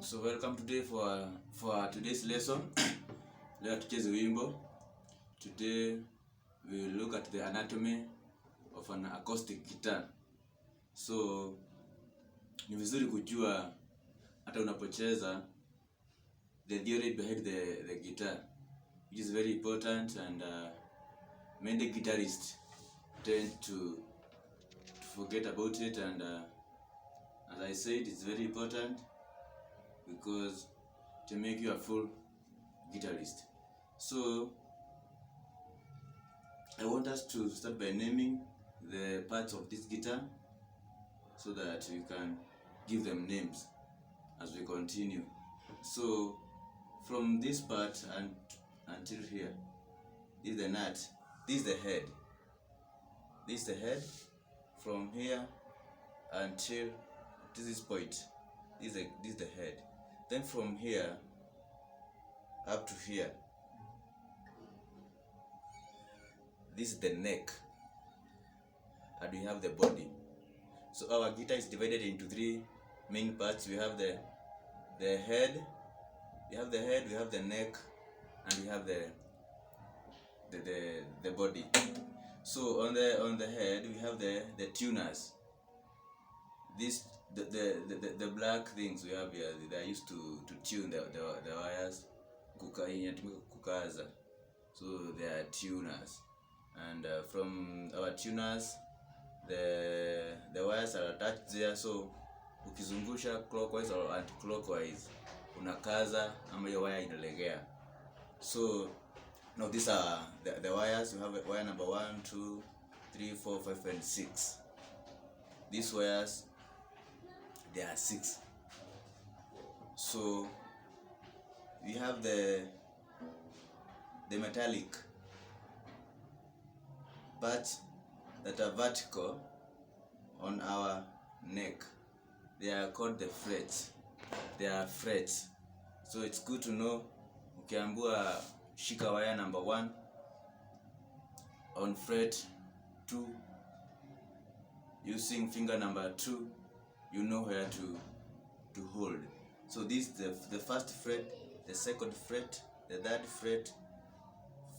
So welcome today for today's lesson. Leo tucheze wimbo. Today we will look at the anatomy of an acoustic guitar. So ni vizuri kujua hata unapocheza the theory behind the guitar, which is very important, and many guitarists tend to forget about it, and as I said, it's very important because to make you a full guitarist. So I want us to start by naming the parts of this guitar so that we can give them names as we continue. So from this part until here, this is the nut, this is the head, this is the head. From here until this point, this is the head. Then from here up to here, this is the neck, and we have the body. So our guitar is divided into three main parts. We have the head, we have the neck, and we have the body. So on the head we have the tuners. This the black things we have here, they are used to tune the wires, kukaza. So they are tuners, and from our tuners the wires are attached there. So ukizungusha clockwise or anti-clockwise unakaza ama hiyo wire inalegea. So now these are the wires. We have wire number 1, 2, 3, 4, 5, and 6. These wires, there are 6. So we have the metallic parts that are vertical on our neck. They are called the frets. They are frets. So it's good to know. Ukiambiwa shika wire number 1 on fret 2 using finger number 2, you know where to hold. So this is the first fret, the second fret, the third fret,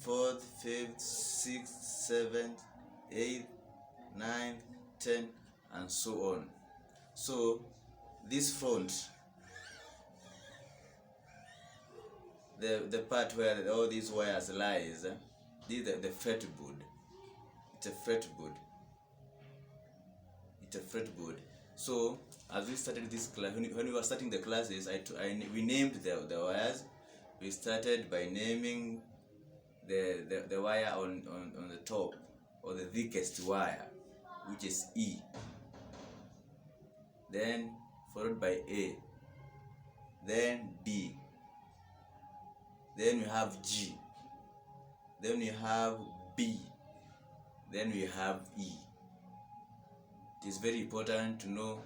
4th, 5th, 6th, 7th, 8th, 9th, 10th, and so on. So this front, the part where all these wires lies, this is the fretboard. It's a fretboard. It's a fretboard. So as we started this class, when we were starting the classes, we named the wires. We started by naming the wire on the top, or the thickest wire, which is E. Then followed by A. Then B. Then we have G. Then we have B. Then we have E. It is very important to know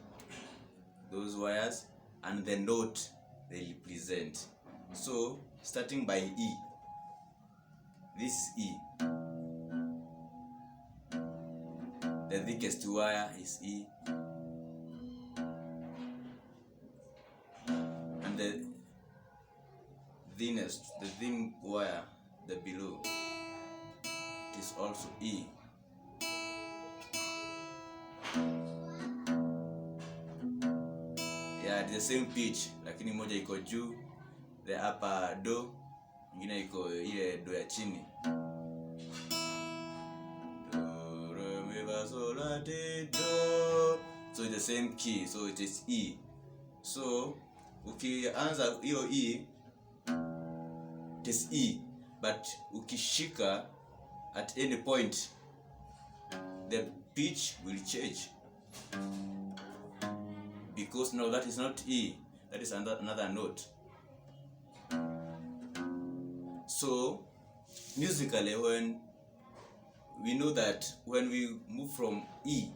those wires and the note they represent. So starting by E, this is E. The thickest wire is E, and the thin wire, the below, it is also E. Yeah, it's the same pitch, lakini moja iko juu, the upper do, nyingine iko ile do ya chini. Do, re, mi, fa, sol, la, ti, do. So it's the same key, so it is E. So ukianza hiyo E, it is E, but ukishika at any point, the pitch will change, because now that is not E, that is another note. So musically, when we know that when we move from E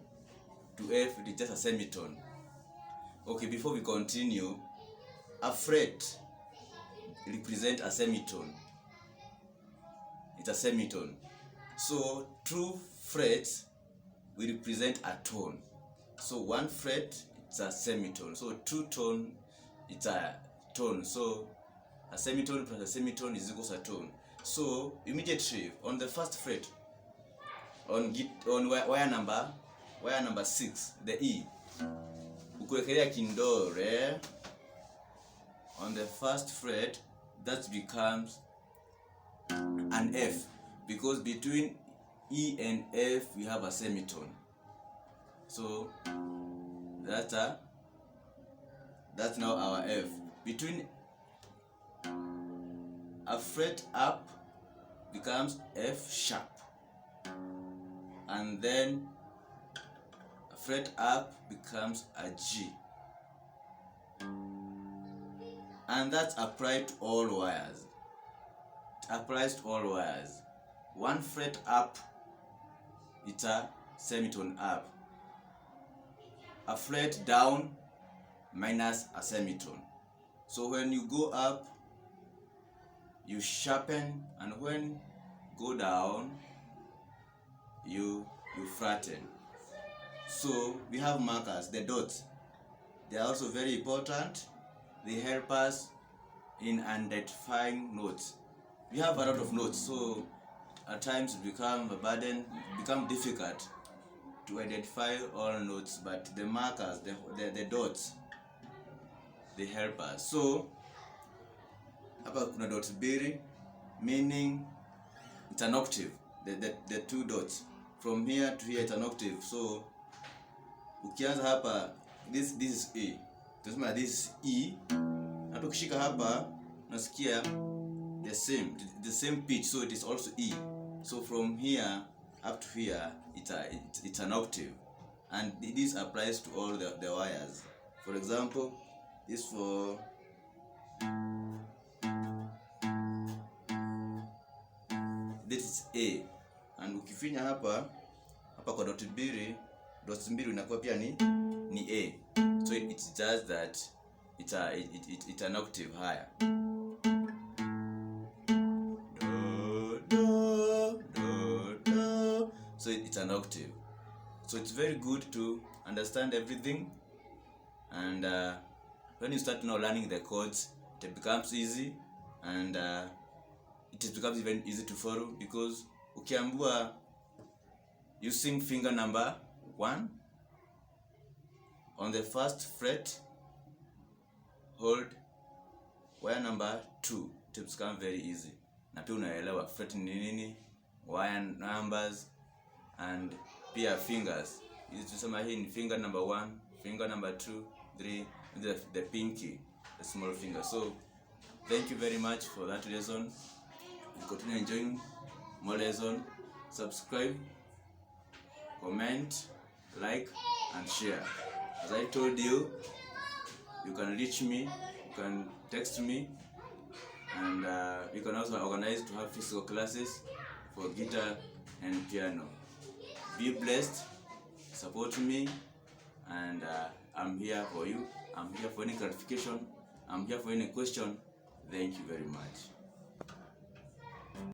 to F, it is just a semitone. Okay, before we continue, a fret represent a semitone. It's a semitone. So 2 frets will represent a tone. So 1 fret, it's a semitone. So 2 tone, it's a tone. So a semitone plus a semitone is equals a tone. So immediately on the first fret, on wire number 6, the E, ukuwekelea kindore on the first fret, that becomes an F, because between E and F we have a semitone. So that's now our F. Between a fret up becomes F sharp, and then a fret up becomes a G, and that's applied to all wires. It applies to all wires. One fret up, it's a semitone up. A fret down minus a semitone. So when you go up, you sharpen, and when go down, you flatten. So we have markers, the dots. They are also very important. They help us in identifying notes. We have a lot of notes, so at times it become a burden, become difficult to identify all notes, but the markers, the dots, they help us. So hapa kuna dots mbili, meaning it's an octave. The two dots from here to here, it's an octave. So ukianza hapa, this is A, tunasema this is E, na tukishika hapa unasikia the same pitch, so it is also E. So from here up to here, it's an octave, and this applies to all the wires. For example, this for this is A, and ukifinya hapa kwa dot mbili inakuwa pia ni A. So it's just that it's an octave higher. So it's an octave. So it's very good to understand everything, and when you start now learning the chords, it becomes easy, and it becomes even easy to follow, because ukiambua using finger number 1 on the first fret, hold wire number 2, it becomes very easy. Na pia unaelewa fret ni nini, wire numbers, and pia fingers. Tusema hii ni finger number 1, finger number 2, 3, the pinky, the small finger. So thank you very much for that lesson. Continue enjoying more lesson. Subscribe, comment, like, and share. As I told you, you can reach me, you can text me, and you can also organize to have physical classes for guitar and piano. Be blessed, support me, and I'm here for you. I'm here for any clarification, I'm here for any question. Thank you very much.